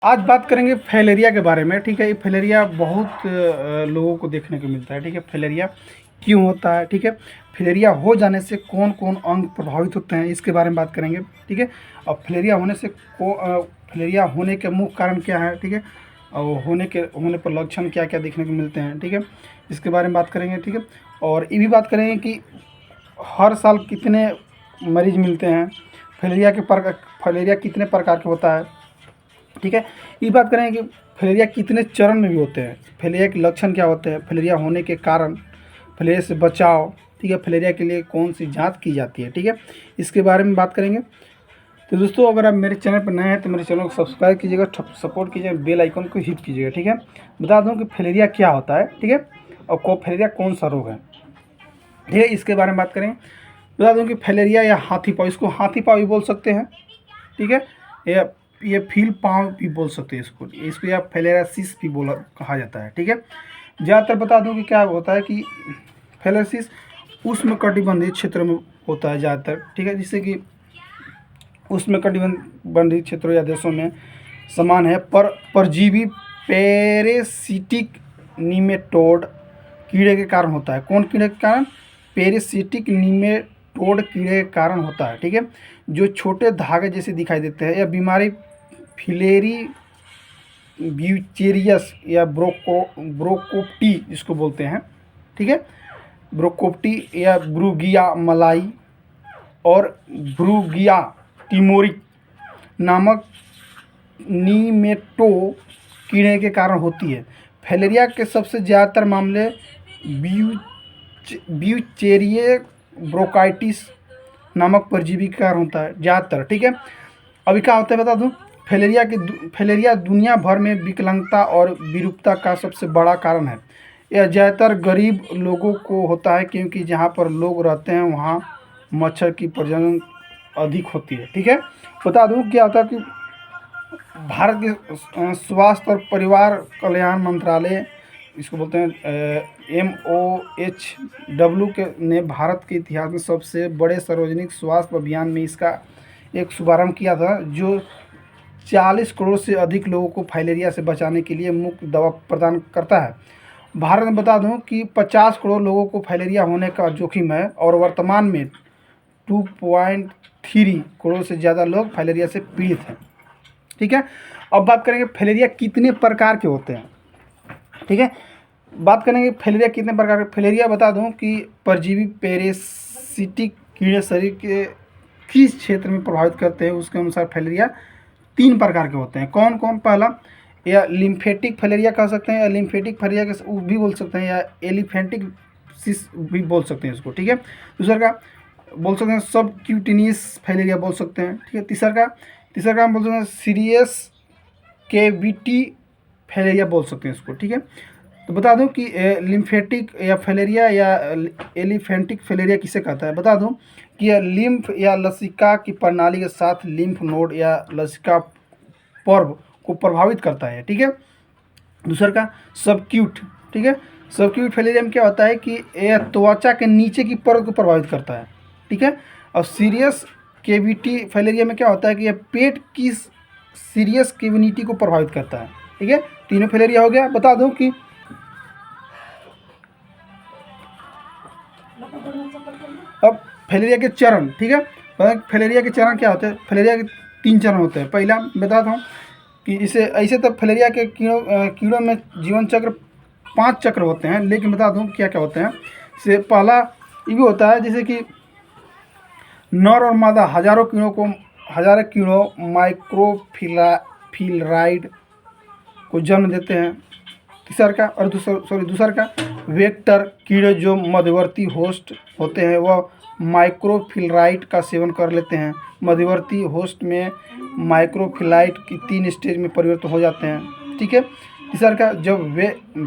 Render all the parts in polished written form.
आज बात करेंगे फैलेरिया के बारे में। ठीक है, ये फैलेरिया बहुत लोगों को देखने को मिलता है। ठीक है, फैलेरिया क्यों होता है, ठीक है, फैलेरिया हो जाने से कौन कौन अंग प्रभावित होते हैं, इसके बारे में बात करेंगे। ठीक है, और फैलेरिया होने से फैलेरिया होने के मुख्य कारण क्या है, ठीक है, और होने पर लक्षण क्या क्या देखने को मिलते हैं, ठीक है, इसके बारे में बात करेंगे। ठीक है, और ये भी बात करेंगे कि हर साल कितने मरीज मिलते हैं, फैलेरिया कितने प्रकार के होता है। ठीक है, ये बात करेंगे कि फैलेरिया कितने चरण में भी होते हैं, फैलेरिया के लक्षण क्या होते हैं, फैलेरिया होने के कारण, फैलेरिया से बचाव, ठीक है, फैलेरिया के लिए कौन सी जांच की जाती है, ठीक है, इसके बारे में बात करेंगे। तो दोस्तों, अगर आप मेरे चैनल पर नए हैं तो मेरे चैनल को सब्सक्राइब कीजिएगा, सपोर्ट कीजिएगा, बेल आइकन को हिट कीजिएगा। ठीक है, बता दूं कि फैलेरिया क्या होता है, ठीक है, और फैलेरिया कौन सा रोग है, ठीक है, इसके बारे में बात करेंगे। बता दूं कि फैलेरिया या हाथी पाँव, इसको हाथी पाँव भी बोल सकते हैं, ठीक है, या ये फील पाँव भी बोल सकते हैं इसको या फैलेरियासिस भी कहा जाता है। ठीक है, ज़्यादातर बता दूं कि क्या होता है कि फैलेरियासिस उष्णकटिबंधीय क्षेत्र में होता है ज़्यादातर। ठीक है, जिससे कि उष्णकटिबंधीय क्षेत्रों या देशों में समान है, पर परजीवी पैरासिटिक निमेटोड कीड़े के कारण होता है। कौन कीड़े के कारण? पैरासिटिक निमेटोड कीड़े के कारण होता है। ठीक है, जो छोटे धागे जैसे दिखाई देते हैं। यह बीमारी फिलेरी ब्यूचेरियस या ब्रोकोप्टी जिसको बोलते हैं, ठीक है, ब्रोकोप्टी या ब्रूगिया मलाई और ब्रूगिया टिमोरिक नामक नीमेटो कीड़े के कारण होती है। फैलेरिया के सबसे ज़्यादातर मामले ब्यूचेरिया ब्रोंकाइटिस नामक परजीवी के कारण होता है ज़्यादातर। ठीक है, अभी क्या होता है बता दूं, फैलेरिया दुनिया भर में विकलांगता और विरूपता का सबसे बड़ा कारण है। यह ज़्यादातर गरीब लोगों को होता है, क्योंकि जहाँ पर लोग रहते हैं वहाँ मच्छर की प्रजनन अधिक होती है। ठीक है, बता दूं क्या होता है कि भारत के स्वास्थ्य और परिवार कल्याण मंत्रालय, इसको बोलते हैं MOHW के ने भारत के इतिहास में सबसे बड़े सार्वजनिक स्वास्थ्य अभियान में इसका एक शुभारंभ किया था, जो 40 करोड़ से अधिक लोगों को फैलेरिया से बचाने के लिए मुफ्त दवा प्रदान करता है। भारत में बता दूं कि 50 करोड़ लोगों को फैलेरिया होने का जोखिम है और वर्तमान में 2.3 करोड़ से ज़्यादा लोग फैलेरिया से पीड़ित हैं। ठीक है, अब बात करेंगे फैलेरिया कितने प्रकार के होते हैं। ठीक है, बात करेंगे फैलेरिया कितने प्रकार के। फैलेरिया बता दूं कि परजीवी पैरासिटिक कीड़े शरीर के किस क्षेत्र में प्रभावित करते हैं, उसके अनुसार फैलेरिया 3 प्रकार के होते हैं। कौन कौन? पहला, या लिम्फेटिक फैलेरिया कह सकते हैं, या लिम्फेटिक फैलेरिया भी बोल सकते हैं, या एलिफेंटिक सिस भी बोल सकते हैं इसको। ठीक है, दूसरा का बोल सकते हैं सब क्यूटिनियस फैलेरिया बोल सकते हैं। ठीक है, तीसरा का हम बोल सकते हैं सीरियस केविटी फैलेरिया बोल सकते हैं इसको। ठीक है, तो बता दूं कि लिम्फेटिक या फैलेरिया या एलिफेंटिक फैलेरिया किसे कहता है। बता दूं कि यह लिम्फ या लसिका की प्रणाली के साथ लिम्फ नोड या लसिका पर्व को प्रभावित करता है। ठीक है, दूसरा का सबक्यूट। ठीक है, सबक्यूट फैलेरिया में क्या होता है कि यह त्वचा के नीचे की परत को प्रभावित करता है। ठीक है, और सीरियस केविटी फैलेरिया में क्या होता है कि यह पेट की सीरियस केविटी को प्रभावित करता है। ठीक है, तीनों फैलेरिया हो गया। बता दूं कि अब फैलेरिया के चरण, ठीक है, फैलेरिया के चरण क्या होते हैं। फैलेरिया के 3 चरण होते हैं। पहला बताता हूँ कि इसे ऐसे तो फैलेरिया के कीड़ों में जीवन चक्र 5 चक्र होते हैं, लेकिन बता दूँ क्या क्या होते हैं। इससे पहला ये भी होता है जैसे कि नर और मादा हजारों कीड़ों माइक्रोफिलराइड को जन्म देते हैं। दूसरा का वेक्टर कीड़े जो मध्यवर्ती होस्ट होते हैं वह माइक्रोफिलराइट का सेवन कर लेते हैं। मध्यवर्ती होस्ट में माइक्रोफिलाइट की 3 स्टेज में परिवर्तन हो जाते हैं। ठीक है, तीसरा का जब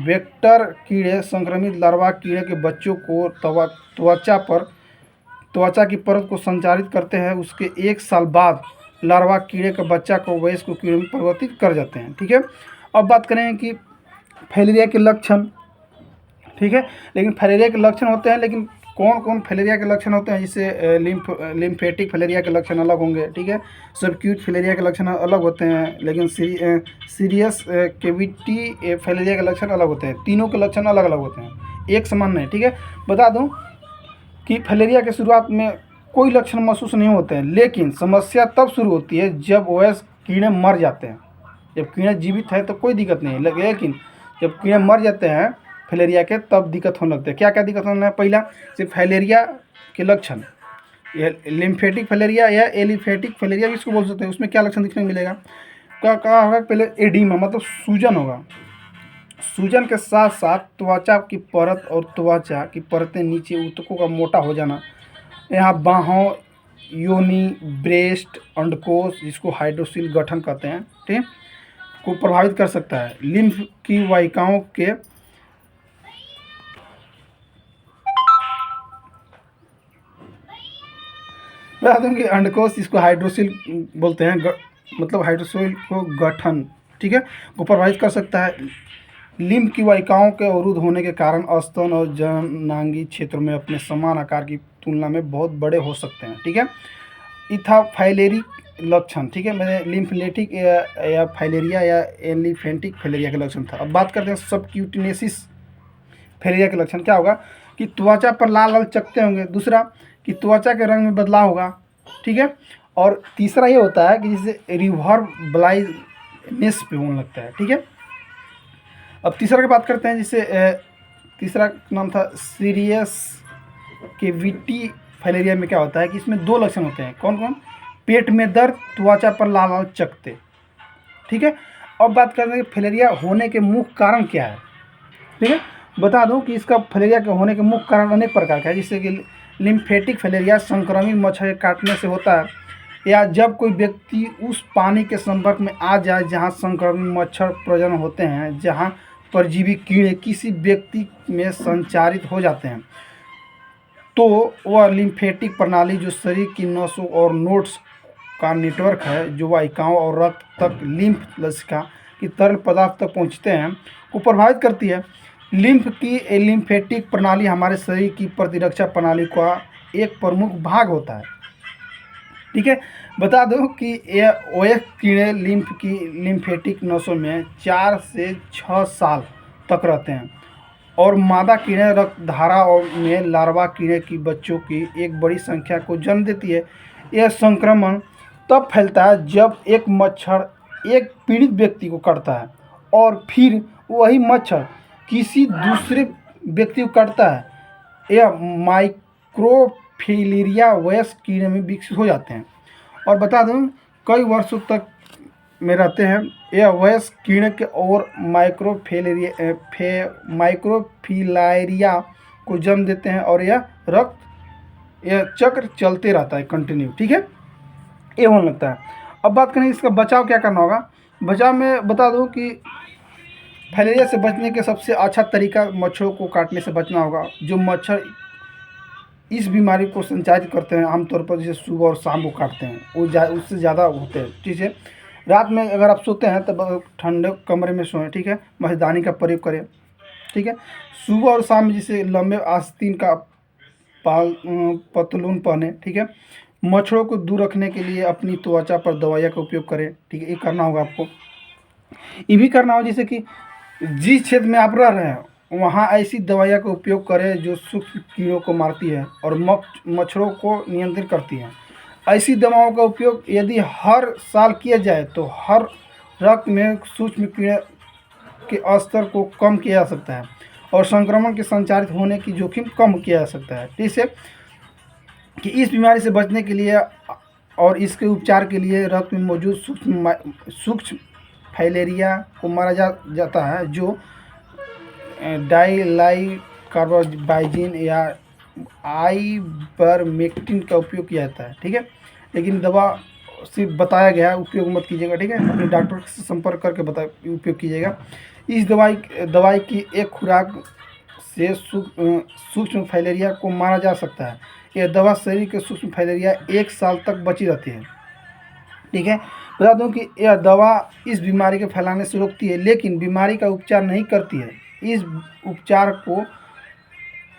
वेक्टर कीड़े संक्रमित लार्वा कीड़े के बच्चों को त्वचा की परत को संचारित करते हैं, उसके 1 साल बाद लार्वा कीड़े का बच्चा को वयस्क कीड़े में परिवर्तित कर जाते हैं। ठीक है, अब बात करें कि फैलेरिया के लक्षण। ठीक है, लेकिन फैलेरिया के लक्षण होते हैं, लेकिन कौन कौन फाइलेरिया के लक्षण होते हैं, जिससे लिम्फेटिक फाइलेरिया के लक्षण अलग होंगे, ठीक है। सबक्यूट फाइलेरिया के लक्षण अलग होते हैं, लेकिन सीरियस कैविटी फाइलेरिया के लक्षण अलग होते हैं। तीनों के लक्षण अलग अलग होते हैं, एक समान नहीं, ठीक है। बता दूं कि फाइलेरिया के शुरुआत में कोई लक्षण महसूस नहीं होते हैं, लेकिन समस्या तब शुरू होती है जब OS कीड़े मर जाते हैं। जब कीड़े जीवित है तो कोई दिक्कत नहीं है, लेकिन जब कीड़े मर जाते हैं फाइलेरिया के, तब दिक्कत होने लगती है। क्या क्या दिक्कत होना है? पहला, सिर्फ फाइलेरिया के लक्षण, यह लिम्फेटिक फाइलेरिया या एलिफेटिक फाइलेरिया इसको बोल सकते हैं। उसमें क्या लक्षण दिखने को मिलेगा? क्या होगा? पहले एडिमा मतलब सूजन होगा। सूजन के साथ साथ त्वचा की परत और त्वचा की परतें नीचे ऊतकों का मोटा हो जाना। यहाँ बाहों, योनि, ब्रेस्ट, अंडकोश जिसको हाइड्रोसिल गठन कहते हैं, ठीक, को प्रभावित कर सकता है। लिम्फ की वाहिकाओं के बता दूँ कि अंडकोश जिसको हाइड्रोसिल बोलते हैं, मतलब हाइड्रोसिल को गठन, ठीक है, को प्रभावित कर सकता है। लिम्फ की वाहिकाओं के अवरुद्ध होने के कारण स्तन और जननांगी क्षेत्रों में अपने समान आकार की तुलना में बहुत बड़े हो सकते हैं, ठीक है। इथाफाइलेरिक लक्षण, ठीक है, मैंने लिम्फेटिक या फाइलेरिया या एलिफेंटिक फाइलेरिया के लक्षण था। अब बात करते हैं सबक्यूटिनेसिस फाइलेरिया के लक्षण। क्या होगा कि त्वचा पर लाल लाल चकत्ते होंगे। दूसरा कि त्वचा के रंग में बदलाव होगा, ठीक है। और तीसरा ये होता है कि जिससे रिवर्ब ब्लाइंडनेस पे होने लगता है, ठीक है। अब तीसरा की बात करते हैं, जिससे तीसरा नाम था सीरियस कैविटी फाइलेरिया में क्या होता है कि इसमें दो लक्षण होते हैं। कौन कौन? पेट में दर्द, त्वचा पर लाल लाल चकत्ते, ठीक है। अब बात करते हैं कि फाइलेरिया होने के मुख्य कारण क्या है, ठीक है। बता दूं कि इसका फाइलेरिया के होने के मुख्य कारण अनेक प्रकार का है, जिससे कि लिम्फेटिक फाइलेरिया संक्रमित मच्छर के काटने से होता है, या जब कोई व्यक्ति उस पानी के संपर्क में आ जाए जहां संक्रमित मच्छर प्रजनन होते हैं, जहां परजीवी कीड़े किसी व्यक्ति में संचारित हो जाते हैं, तो वह लिम्फेटिक प्रणाली जो शरीर की नसों और नोड्स का नेटवर्क है, जो वाहिकाओं और रक्त तक लिम्फ लसिका की तरल पदार्थ तक पहुंचते हैं, को प्रभावित करती है। लिम्फेटिक प्रणाली हमारे शरीर की प्रतिरक्षा प्रणाली का एक प्रमुख भाग होता है, ठीक है। बता दो कि यह OS कीड़े लिम्फेटिक नसों में 4 से 6 साल तक रहते हैं, और मादा कीड़े रक्तधारा और में लार्वा कीड़े की बच्चों की एक बड़ी संख्या को जन्म देती है। यह संक्रमण तब फैलता है जब एक मच्छर एक पीड़ित व्यक्ति को काटता है और फिर वही मच्छर किसी दूसरे व्यक्ति को काटता है। यह माइक्रोफिलेरिया वयस्क कीड़े में विकसित हो जाते हैं और बता दूं कई वर्षों तक में रहते हैं। यह वयस्क कीड़े के और माइक्रोफिलारिया को जन्म देते हैं और यह चक्र चलते रहता है कंटिन्यू, ठीक है, ये होने लगता है। अब बात करें इसका बचाव क्या करना होगा। बचाव में बता दूं कि फाइलेरिया से बचने के सबसे अच्छा तरीका मच्छरों को काटने से बचना होगा। जो मच्छर इस बीमारी को संचारित करते हैं आमतौर पर जैसे सुबह और शाम को काटते हैं, वो उससे ज़्यादा होते हैं, ठीक है। रात में अगर आप सोते हैं तब ठंडे कमरे में सोएं, ठीक है, मच्छरदानी का प्रयोग करें, ठीक है। सुबह और शाम में जैसे लंबे आस्तीन का पतलून पहने, ठीक है। मच्छरों को दूर रखने के लिए अपनी त्वचा पर दवाइयाँ का उपयोग करें, ठीक है, ये करना होगा आपको। ये भी करना होगा जैसे कि जिस क्षेत्र में आप रह रहे हैं वहाँ ऐसी दवाइयाँ का उपयोग करें जो सूक्ष्म कीड़ों को मारती है और मच्छरों को नियंत्रित करती हैं। ऐसी दवाओं का उपयोग यदि हर साल किया जाए तो हर रक्त में सूक्ष्म कीड़े के स्तर को कम किया जा सकता है और संक्रमण के संचारित होने की जोखिम कम किया जा सकता है। जिससे कि इस बीमारी से बचने के लिए और इसके उपचार के लिए रक्त में मौजूद सूक्ष्म फाइलेरिया को मारा जाता है, जो डाइलाइकार्बाइजिन या आइवरमेक्टिन का उपयोग किया जाता है, ठीक है। लेकिन दवा सिर्फ बताया गया है, उपयोग मत कीजिएगा, ठीक है। अपने डॉक्टर से संपर्क करके उपयोग कीजिएगा। इस दवाई की एक खुराक से सूक्ष्म फाइलेरिया को मारा जा सकता है। यह दवा शरीर के सूक्ष्म फाइलेरिया 1 साल तक बची रहती है, ठीक है। बता दूं कि यह दवा इस बीमारी के फैलाने से रोकती है, लेकिन बीमारी का उपचार नहीं करती है। इस उपचार को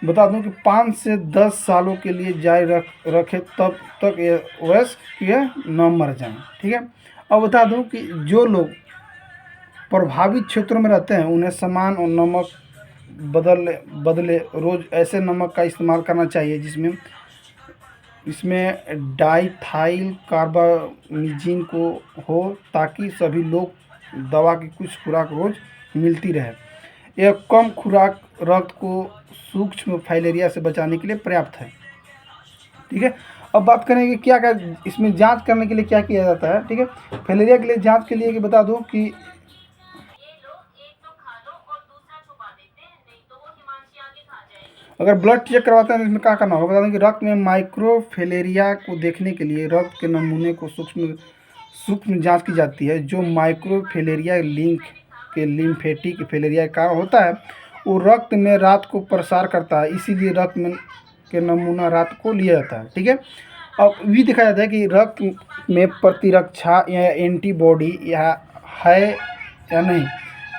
बता दूं कि 5 से 10 सालों के लिए जारी रखे तब तक ये वयस्क ये न मर जाएं। ठीक है। अब बता दूं कि जो लोग प्रभावित क्षेत्रों में रहते हैं उन्हें सामान और नमक बदले बदले रोज़ ऐसे नमक का इस्तेमाल करना चाहिए जिसमें इसमें डाइथाइल कार्बामिजिन को हो, ताकि सभी लोग दवा की कुछ खुराक रोज़ मिलती रहे। यह कम खुराक रक्त को सूक्ष्म फाइलेरिया से बचाने के लिए पर्याप्त है। ठीक है। अब बात करें कि क्या क्या इसमें जांच करने के लिए क्या किया जाता है। ठीक है। फाइलेरिया के लिए जांच के लिए कि बता दूं कि अगर ब्लड चेक करवाते हैं तो इसमें क्या करना होगा, बता दें कि रक्त में माइक्रोफिलेरिया को देखने के लिए रक्त के नमूने को सूक्ष्म सूक्ष्म जांच की जाती है। जो माइक्रोफिलेरिया लिंक के लिम्फेटिक फिलेरिया का कारण होता है वो रक्त में रात को प्रसार करता है, इसीलिए रक्त में के नमूना रात को लिया जाता है। ठीक है। अब भी देखा जाता है कि रक्त में प्रतिरक्षा या एंटीबॉडी या है या नहीं,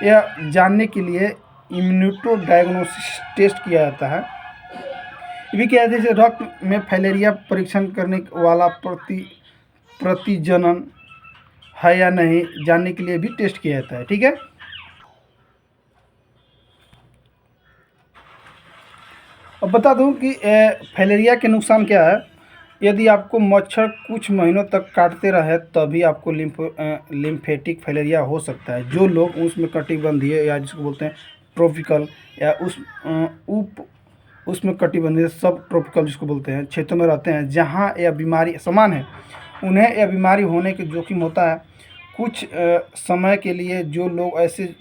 यह जानने के लिए इम्यूनो डायग्नोसिस टेस्ट किया जाता है। ये भी क्या है, जैसे रक्त में फाइलेरिया परीक्षण करने वाला प्रतिजनन है या नहीं जानने के लिए भी टेस्ट किया जाता है। ठीक है। अब बता दूं कि फाइलेरिया के नुकसान क्या है। यदि आपको मच्छर कुछ महीनों तक काटते रहे तभी आपको लिम्फेटिक फाइलेरिया हो सकता है। जो लोग उष्णकटिबंधीय या जिसको बोलते हैं ट्रॉपिकल या उप उष्णकटिबंधीय सब ट्रॉपिकल जिसको बोलते हैं क्षेत्रों में रहते हैं जहां यह बीमारी समान है, उन्हें यह बीमारी होने के जोखिम होता है। कुछ समय के लिए जो लोग ऐसे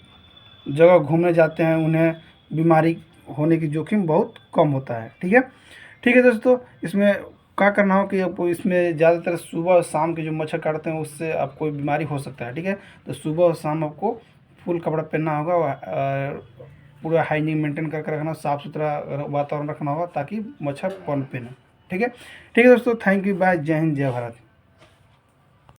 जगह घूमने जाते हैं उन्हें बीमारी होने की जोखिम बहुत कम होता है। ठीक है। ठीक है दोस्तों, इसमें क्या करना हो कि आपको इसमें ज़्यादातर सुबह और शाम के जो मच्छर काटते हैं उससे आपको बीमारी हो सकता है। ठीक है। तो सुबह और शाम आपको फुल कपड़ा पहनना होगा और पूरा हाइजीन मेंटेन करके रखना, साफ़ सुथरा वातावरण रखना होगा ताकि मच्छर पनपे ना। ठीक है। ठीक है दोस्तों, थैंक यू, बाय, जय हिंद, जय भारत।